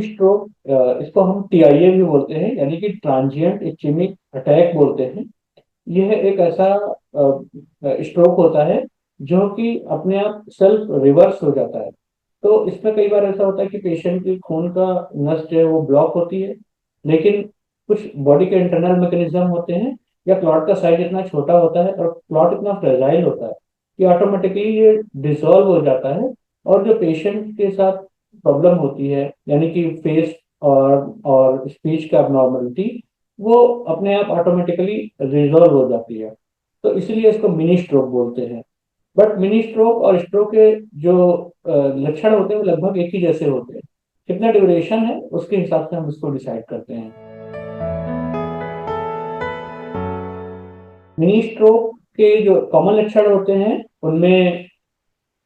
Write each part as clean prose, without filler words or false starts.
Stroke, इसको हम TIA भी बोलते हैं, यानी कि ट्रांजिएंट इस्चेमिक अटैक बोलते हैं। यह एक ऐसा स्ट्रोक होता है जो कि अपने आप सेल्फ रिवर्स हो जाता है। तो इसमें कई बार ऐसा होता है कि पेशेंट की खून का नस जो है वो ब्लॉक होती है, लेकिन कुछ बॉडी के इंटरनल मैकेनिज्म होते हैं, या क्लॉट का साइज इतना छोटा होता है और क्लॉट इतना फ्रेजाइल होता है कि ऑटोमेटिकली ये डिसॉल्व हो जाता है। और जो पेशेंट के साथ प्रॉब्लम होती है, यानी कि फेस और स्पीच का abnormality, वो अपने आप ऑटोमेटिकली रिजॉल्व हो जाती है। तो इसलिए इसको मिनी स्ट्रोक बोलते हैं। बट मिनी स्ट्रोक और स्ट्रोक के जो लक्षण होते हैं वो लगभग एक ही जैसे होते हैं। कितना ड्यूरेशन है उसके हिसाब से हम इसको डिसाइड करते हैं। मिनी स्ट्रोक के जो कॉमन लक्षण होते हैं उनमें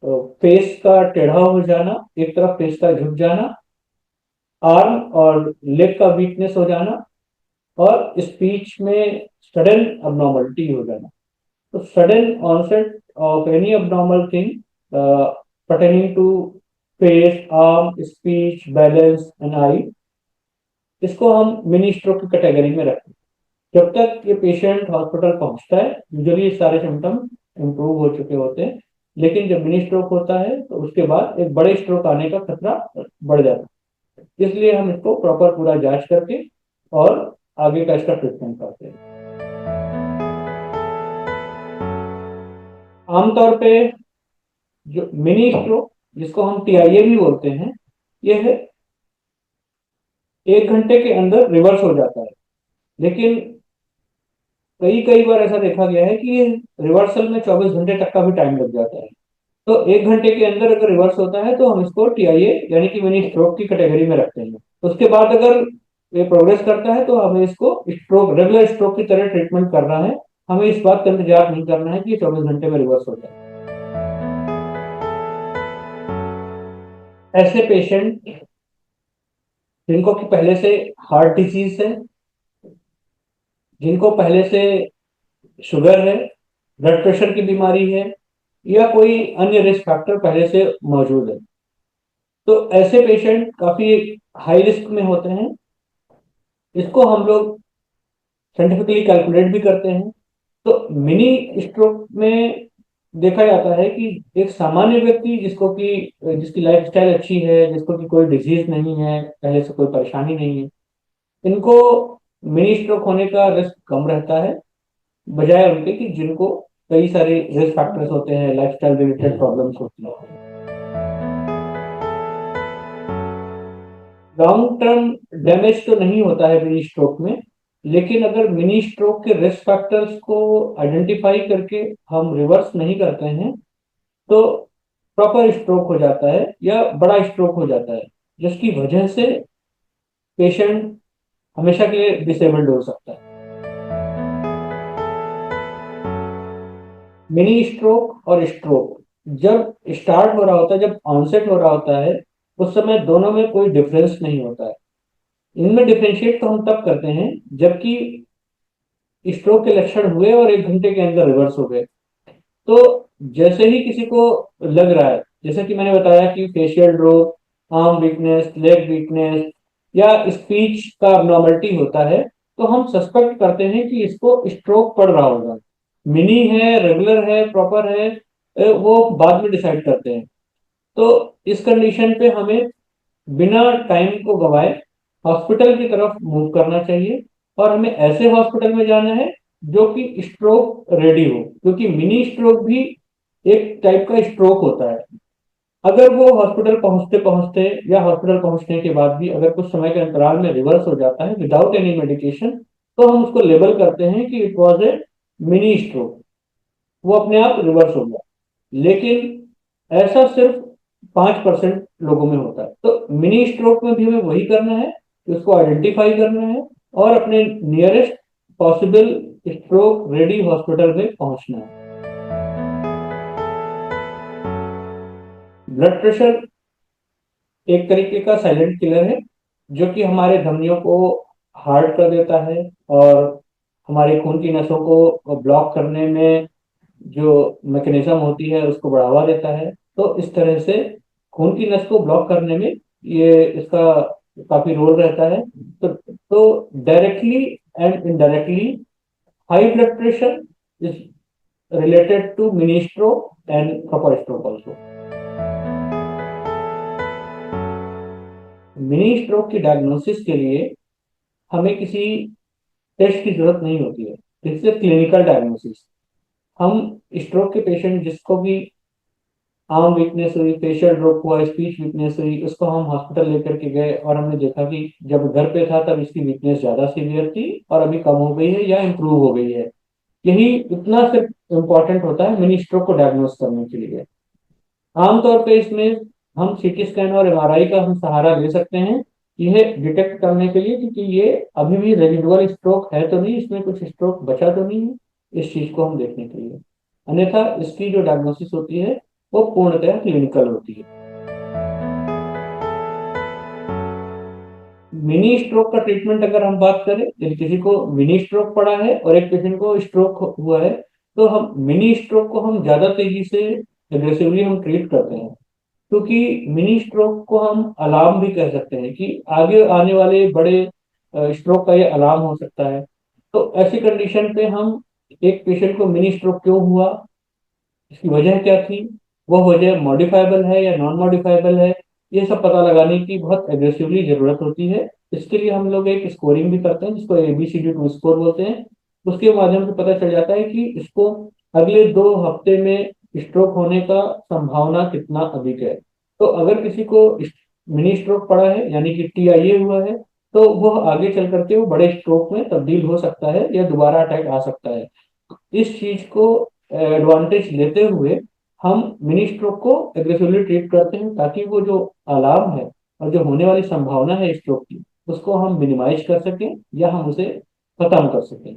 फेस का टेढ़ा हो जाना, एक तरफ फेस का झुक जाना, आर्म और लेग का वीकनेस हो जाना, और स्पीच में सडन abnormality हो जाना। तो sudden onset of any abnormal thing pertaining to face, arm, speech, balance and eye, इसको हम मिनी स्ट्रोक की कैटेगरी में रखते हैं। जब तक ये पेशेंट हॉस्पिटल पहुंचता है यूजुअली ये सारे सिम्टम इम्प्रूव हो चुके होते हैं, लेकिन जब मिनी स्ट्रोक होता है तो उसके बाद एक बड़े स्ट्रोक आने का खतरा बढ़ जाता है। इसलिए हम इसको प्रॉपर पूरा जांच करके और आगे का इसका ट्रीटमेंट करते हैं। आमतौर पे जो मिनी स्ट्रोक, जिसको हम टीआईए भी बोलते हैं, यह 1 घंटे के अंदर रिवर्स हो जाता है। लेकिन कई कई बार ऐसा देखा गया है कि ये रिवर्सल में 24 घंटे तक का भी टाइम लग जाता है। तो 1 घंटे के अंदर अगर रिवर्स होता है तो हम इसको टीआईए यानी कि मिनी स्ट्रोक की कैटेगरी में रखते हैं। उसके बाद अगर ये प्रोग्रेस करता है तो हमें इसको स्ट्रोक, रेगुलर स्ट्रोक की तरह ट्रीटमेंट करना है। हमें इस बात का इंतजार नहीं करना है कि ये 24 घंटे में रिवर्स हो जाए। ऐसे पेशेंट जिनको कि पहले से हार्ट डिजीज है, जिनको पहले से शुगर है, ब्लड प्रेशर की बीमारी है, या कोई अन्य रिस्क फैक्टर पहले से मौजूद है, तो ऐसे पेशेंट काफी हाई रिस्क में होते हैं। इसको हम लोग साइंटिफिकली कैलकुलेट भी करते हैं। तो मिनी स्ट्रोक में देखा जाता है कि एक सामान्य व्यक्ति जिसको कि जिसकी लाइफस्टाइल अच्छी है, जिसको कि कोई डिजीज नहीं है, पहले से कोई परेशानी नहीं है, इनको मिनी स्ट्रोक होने का रिस्क कम रहता है, बजाय उनके कि जिनको कई सारे रिस्क फैक्टर्स होते हैं, लाइफस्टाइल रिलेटेड प्रॉब्लम्स होती हैं। लॉन्ग टर्म डैमेज तो नहीं होता है मिनी स्ट्रोक में, लेकिन अगर मिनी स्ट्रोक के रिस्क फैक्टर्स को आइडेंटिफाई करके हम रिवर्स नहीं करते हैं तो प्रॉपर स्ट्रोक हो जाता है या बड़ा स्ट्रोक हो जाता है, जिसकी वजह से पेशेंट हमेशा के लिए डिसेबल्ड हो सकता है। मिनी स्ट्रोक और स्ट्रोक जब स्टार्ट हो रहा होता है, जब ऑनसेट हो रहा होता है, उस समय दोनों में कोई डिफरेंस नहीं होता है। इनमें डिफरेंशिएट तो हम तब करते हैं जबकि स्ट्रोक के लक्षण हुए और 1 घंटे के अंदर रिवर्स हो गए। तो जैसे ही किसी को लग रहा है, जैसे कि मैंने बताया कि facial drop, arm weakness, leg weakness, या स्पीच का abnormality होता है, तो हम सस्पेक्ट करते हैं कि इसको स्ट्रोक पड़ रहा होगा। मिनी है, रेगुलर है, प्रॉपर है, वो बाद में डिसाइड करते हैं। तो इस कंडीशन पे हमें बिना टाइम को गवाए हॉस्पिटल की तरफ मूव करना चाहिए, और हमें ऐसे हॉस्पिटल में जाना है जो कि स्ट्रोक रेडी हो, क्योंकि मिनी स्ट्रोक भी एक टाइप का स्ट्रोक होता है। अगर वो हॉस्पिटल पहुंचते पहुंचते या हॉस्पिटल पहुंचने के बाद भी अगर कुछ समय के अंतराल में रिवर्स हो जाता है विदाउट एनी मेडिकेशन, तो हम उसको लेबल करते हैं कि it was a mini stroke, वो अपने आप रिवर्स हो गया। लेकिन ऐसा सिर्फ 5% लोगों में होता है। तो मिनी स्ट्रोक में भी हमें वही करना है कि उसको आइडेंटिफाई करना है और अपने nearest possible stroke ready hospital में पहुंचना है। ब्लड प्रेशर एक तरीके का साइलेंट किलर है, जो कि हमारे धमनियों को हार्ड कर देता है और हमारे खून की नसों को ब्लॉक करने में जो मैकेनिज्म होती है उसको बढ़ावा देता है। तो इस तरह से खून की नस को ब्लॉक करने में ये इसका काफी रोल रहता है। तो directly and indirectly high blood pressure is related to mini stroke and proper stroke also. Mini stroke की डायग्नोसिस के लिए हमें किसी टेस्ट की जरूरत नहीं होती है। इससे क्लिनिकल डायग्नोसिस, हम स्ट्रोक के पेशेंट जिसको भी आर्म वीकनेस हुई, फेशियल ड्रॉप हुआ, स्पीच वीकनेस हुई, उसको हम हॉस्पिटल लेकर के गए और हमने देखा कि जब घर पे था तब इसकी वीकनेस ज्यादा सीवियर थी और अभी कम हो गई है या इम्प्रूव हो गई है। यही इतना सिर्फ इम्पोर्टेंट होता है मिनी स्ट्रोक को डायग्नोस करने के लिए। आमतौर पे इसमें हम सीटी स्कैन और एमआरआई का हम सहारा ले सकते हैं यह डिटेक्ट करने के लिए, क्योंकि ये अभी भी रेजिडुअल स्ट्रोक है तो नहीं, इसमें कुछ स्ट्रोक बचा तो नहीं है, इस चीज को हम देखने के लिए। अन्यथा इसकी जो डायग्नोसिस होती है वो पूर्णतः क्लिनिकल होती है। मिनी स्ट्रोक का ट्रीटमेंट अगर हम बात करें, यदि किसी को मिनी स्ट्रोक पड़ा है और एक पेशेंट को स्ट्रोक हुआ है, तो हम मिनी स्ट्रोक को हम ज्यादा तेजी से एग्रेसिवली हम ट्रीट करते हैं, क्योंकि मिनी स्ट्रोक को हम अलार्म भी कह सकते हैं कि आगे आने वाले बड़े स्ट्रोक का ये अलार्म हो सकता है। तो ऐसी कंडीशन पे हम एक पेशेंट को मिनी स्ट्रोक क्यों हुआ, इसकी वजह क्या थी, वो वजह मॉडिफाइबल है या नॉन मॉडिफाइबल है, ये सब पता लगाने की बहुत एग्रेसिवली जरूरत होती है। इसके लिए हम लोग एक स्कोरिंग भी करते हैं जिसको ABCD2 स्कोर बोलते हैं। उसके माध्यम से पता चल जाता है कि इसको अगले 2 हफ्ते में स्ट्रोक होने का संभावना कितना अधिक है। तो अगर किसी को मिनी स्ट्रोक पड़ा है यानी कि TIA हुआ है, तो वह आगे चल करके वो बड़े स्ट्रोक में तब्दील हो सकता है या दोबारा अटैक आ सकता है। इस चीज को एडवांटेज लेते हुए हम मिनी स्ट्रोक को एग्रेसिवली ट्रीट करते हैं, ताकि वो जो अलार्म है और जो होने वाली संभावना है स्ट्रोक की, उसको हम मिनिमाइज कर सकें या हम उसे खत्म कर सकें।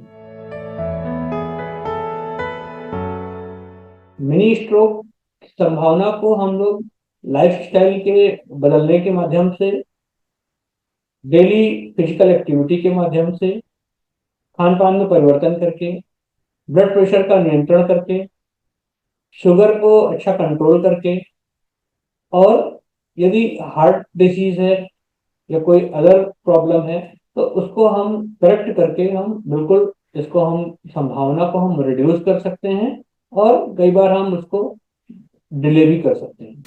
मिनी स्ट्रोक की संभावना को हम लोग लाइफस्टाइल के बदलने के माध्यम से, डेली फिजिकल एक्टिविटी के माध्यम से, खान पान में परिवर्तन करके, ब्लड प्रेशर का नियंत्रण करके, शुगर को अच्छा कंट्रोल करके, और यदि हार्ट डिसीज है या कोई अदर प्रॉब्लम है तो उसको हम करेक्ट करके हम बिल्कुल इसको हम संभावना को हम रिड्यूस कर सकते हैं और कई बार हम उसको डिले भी कर सकते हैं।